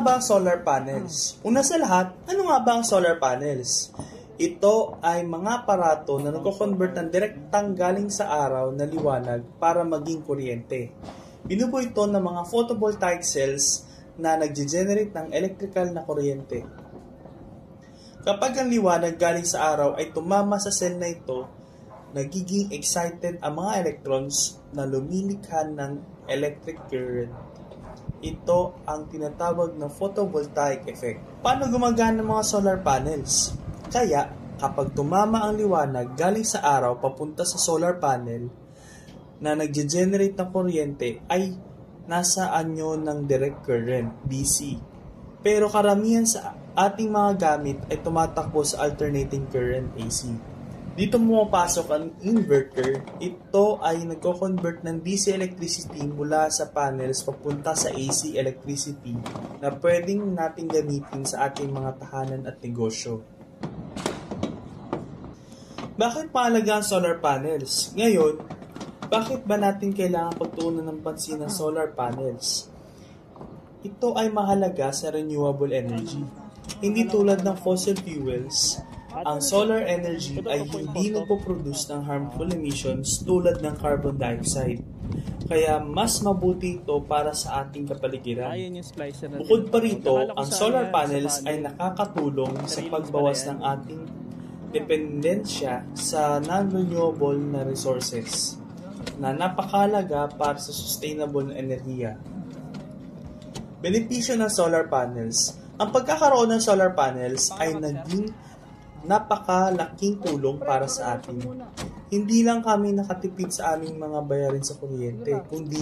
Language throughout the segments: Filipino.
ba ang solar panels? Una sa lahat, ano nga ba ang solar panels? Ito ay mga aparato na nagko-convert ng direktang galing sa araw na liwanag para maging kuryente. Binubuo ito ng mga photovoltaic cells na nagge-generate ng electrical na kuryente. Kapag ang liwanag galing sa araw ay tumama sa cell na ito, nagiging excited ang mga electrons na lumilikha ng electric current. Ito ang tinatawag na photovoltaic effect. Paano gumagana ng mga solar panels? Kaya, kapag tumama ang liwanag galing sa araw papunta sa solar panel na nagge-generate ng kuryente ay nasa anyo ng direct current, DC. Pero karamihan sa ating mga gamit ay tumatakbo sa alternating current, AC. Dito pumapasok ang inverter. Ito ay nagko-convert ng DC electricity mula sa panels papunta sa AC electricity na pwedeng natin gamitin sa ating mga tahanan at negosyo. Bakit mahalaga ang solar panels? Ngayon, bakit ba natin kailangan pagtuunan ng pansin ng solar panels? Ito ay mahalaga sa renewable energy. Hindi tulad ng fossil fuels, ang solar energy ay hindi nagpo-produce ng harmful emissions tulad ng carbon dioxide. Kaya mas mabuti ito para sa ating kapaligiran. Bukod pa rito, ang solar panels ay nakakatulong sa pagbawas ng ating dependensya sa non-renewable na resources na napakahalaga para sa sustainable na enerhiya. Benepisyo ng solar panels. Ang pagkakaroon ng solar panels ay naging napakalaking tulong para sa atin. Hindi lang kami nakatipid sa aming mga bayarin sa kuryente, kundi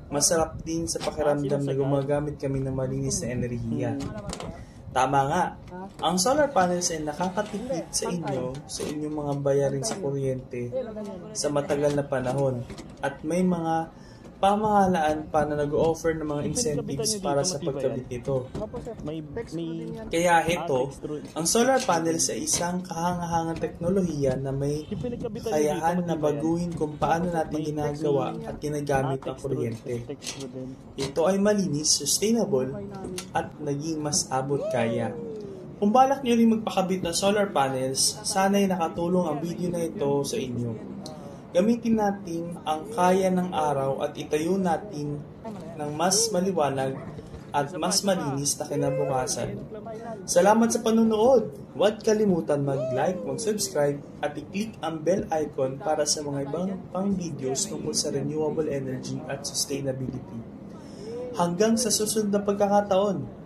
masarap din sa pakiramdam na gumagamit kami ng malinis na enerhiya. Tama nga, ang solar panels ay nakakatipid sa inyong mga bayarin sa kuryente sa matagal na panahon at may mga pamahalaan pa na nag-offer ng mga incentives para sa pagkabit nito. Kaya ito, ang solar panels ay isang kahangahangang teknolohiya na may kakayahan na baguhin kung paano natin ginagawa at ginagamit ang kuryente. Ito ay malinis, sustainable, at naging mas abot kaya. Kung balak nyo rin magpakabit ng solar panels, sana'y nakatulong ang video na ito sa inyo. Gamitin natin ang kaya ng araw at itayo natin ng mas maliwanag at mas malinis na kinabukasan. Salamat sa panonood! Huwag kalimutan mag-like, mag-subscribe at i-click ang bell icon para sa mga ibang pang videos tungkol sa renewable energy at sustainability. Hanggang sa susunod na pagkakataon!